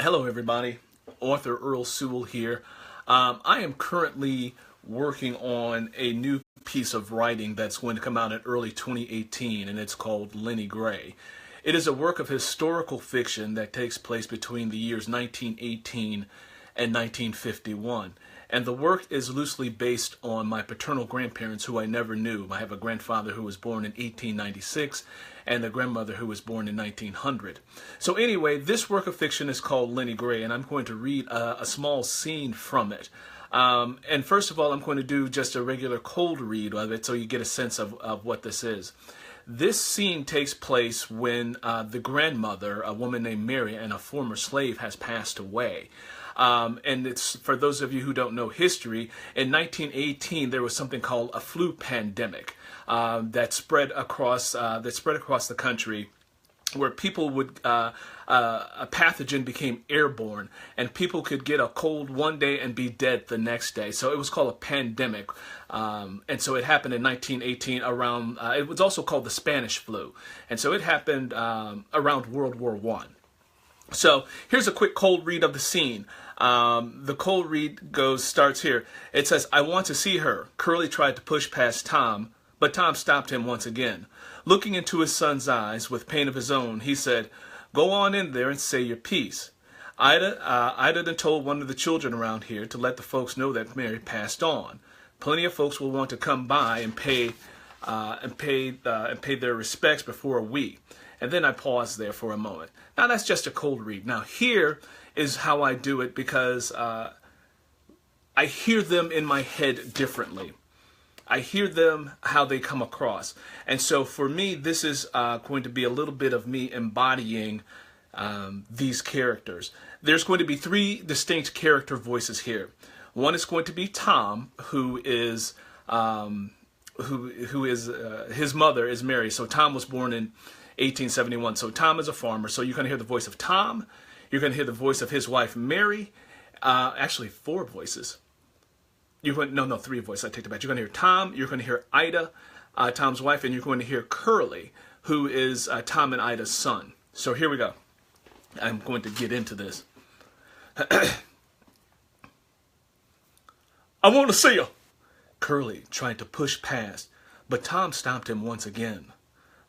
Hello, everybody. Author Earl Sewell here. I am currently working on a new piece of writing that's going to come out in early 2018, and it's called Lennie Gray. It is a work of historical fiction that takes place between the years 1918 and 1951. And the work is loosely based on my paternal grandparents who I never knew. I have a grandfather who was born in 1896 and a grandmother who was born in 1900. So anyway, this work of fiction is called Lennie Gray, and I'm going to read a small scene from it. And first of all, I'm going to do just a regular cold read of it so you get a sense of what this is. This scene takes place when the grandmother, a woman named Mary, and a former slave has passed away. And it's for those of you who don't know history, in 1918 there was something called a flu pandemic that spread across the country, where people would a pathogen became airborne, and people could get a cold one day and be dead the next day. So it was called a pandemic, and so it happened in 1918 around. It was also called the Spanish flu, and so it happened around World War I. So here's a quick cold read of the scene. The cold read starts here. It says, "I want to see her." Curly tried to push past Tom, but Tom stopped him once again. Looking into his son's eyes with pain of his own, he said, "Go on in there and say your piece." Ida then told one of the children around here to let the folks know that Mary passed on. Plenty of folks will want to come by and pay their respects before a week. And then I paused there for a moment. Now that's just a cold read. Now here is how I do it, because I hear them in my head differently. I hear them how they come across. And so for me, this is going to be a little bit of me embodying these characters. There's going to be three distinct character voices here. One is going to be Tom, who is his mother is Mary. So Tom was born in 1871. So Tom is a farmer. So you're going to hear the voice of Tom. You're going to hear the voice of his wife, Mary. Actually, four voices. Three voices. I take it back. You're going to hear Tom. You're going to hear Ida, Tom's wife, and you're going to hear Curly, who is Tom and Ida's son. So here we go. I'm going to get into this. "I want to see her." Curly tried to push past, but Tom stopped him once again.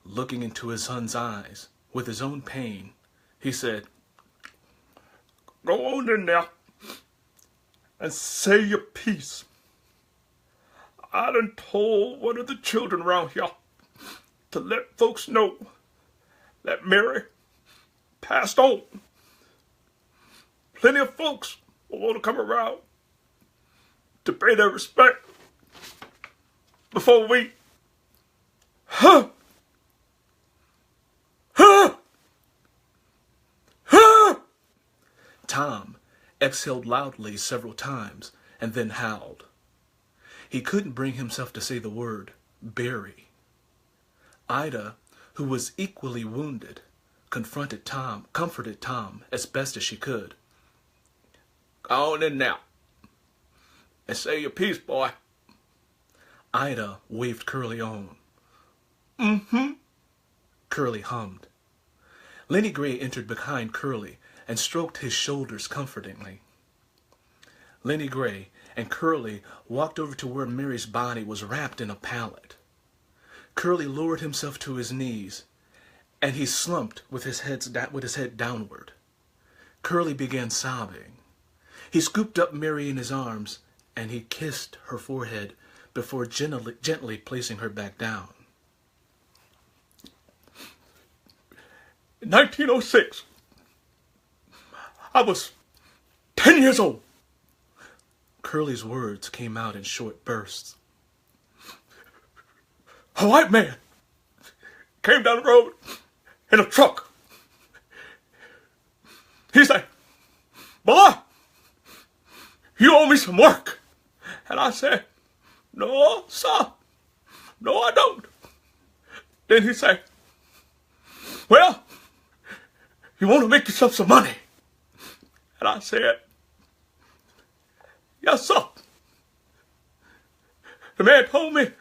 Looking into his son's eyes with his own pain, he said, "Go on in there and say your piece. I done told one of the children around here to let folks know that Mary passed on. Plenty of folks will want to come around to pay their respect before we..." Tom exhaled loudly several times and then howled. He couldn't bring himself to say the word bury. Ida, who was equally wounded, comforted Tom as best as she could. "Go on in now and say your piece, boy." Ida waved Curly on. "Mm-hmm," Curly hummed. Lennie Gray entered behind Curly and stroked his shoulders comfortingly. Lennie Gray and Curly walked over to where Mary's body was wrapped in a pallet. Curly lowered himself to his knees, and he slumped with his head downward. Curly began sobbing. He scooped up Mary in his arms, and he kissed her forehead before gently placing her back down. "In 1906, I was 10 years old." Curly's words came out in short bursts. "A white man came down the road in a truck. He said, 'Boy, you owe me some work.' And I said, 'No, sir. No, I don't.' Then he said, 'Well, you want to make yourself some money?' And I said, 'Yes, sir.' The man told me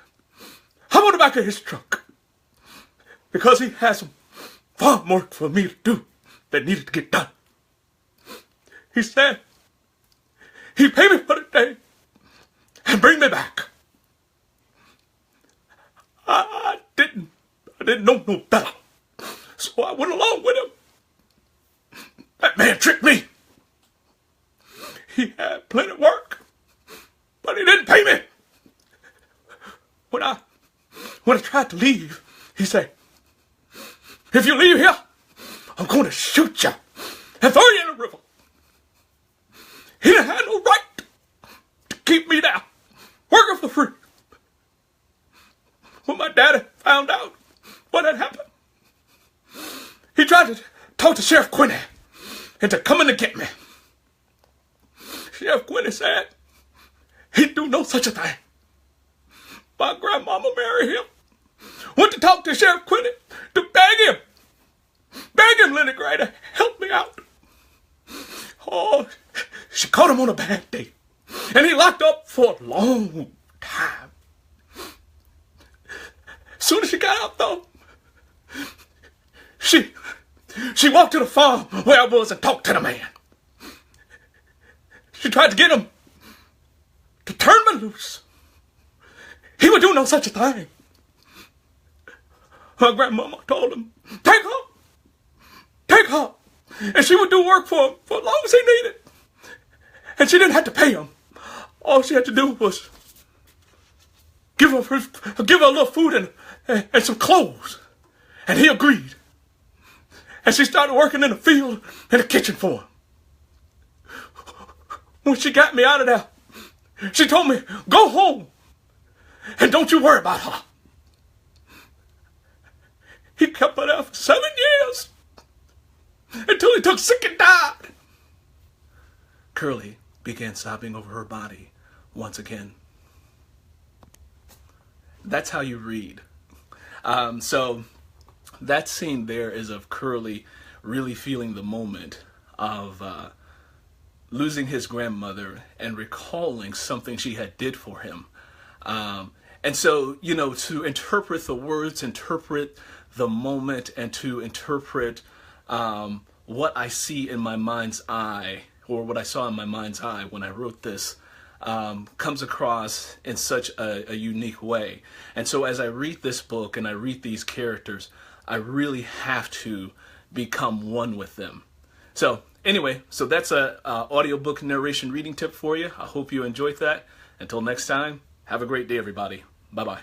I'm on the back of his truck because he has some farm work for me to do that needed to get done. He said, he paid me for the day and bring me back. I didn't know no better. So I went along with him. That man tricked me. He had plenty of work, but he didn't pay me. When I tried to leave, he said, if you leave here, I'm going to shoot you and throw you in the river. He didn't have no right to keep me there, working for free. When my daddy found out what had happened, he tried to talk to Sheriff Quinney into coming to get me. Sheriff Quinney said he'd do no such a thing. My grandmama married him. Went to talk to Sheriff Quinney to beg him, Lennie Gray, to help me out. Oh, she caught him on a bad day, and he locked up for a long time. As soon as she got out, though, she walked to the farm where I was and talked to the man. She tried to get him to turn me loose. He would do no such a thing. My grandmama told him, take her, and she would do work for him for as long as he needed. And she didn't have to pay him. All she had to do was give her a little food and some clothes. And he agreed. And she started working in the field and the kitchen for him. When she got me out of there, she told me, go home and don't you worry about her. He kept her there for 7 years until he took sick and died. Curly began sobbing over her body once again. That's how you read. So that scene there is of Curly really feeling the moment of losing his grandmother and recalling something she had did for him. And so, you know, to interpret the words, interpret the moment, and to interpret what I see in my mind's eye, or what I saw in my mind's eye when I wrote this, comes across in such a unique way. And so as I read this book and I read these characters, I really have to become one with them. So anyway, so that's a audiobook narration reading tip for you. I hope you enjoyed that. Until next time, have a great day, everybody. Bye-bye.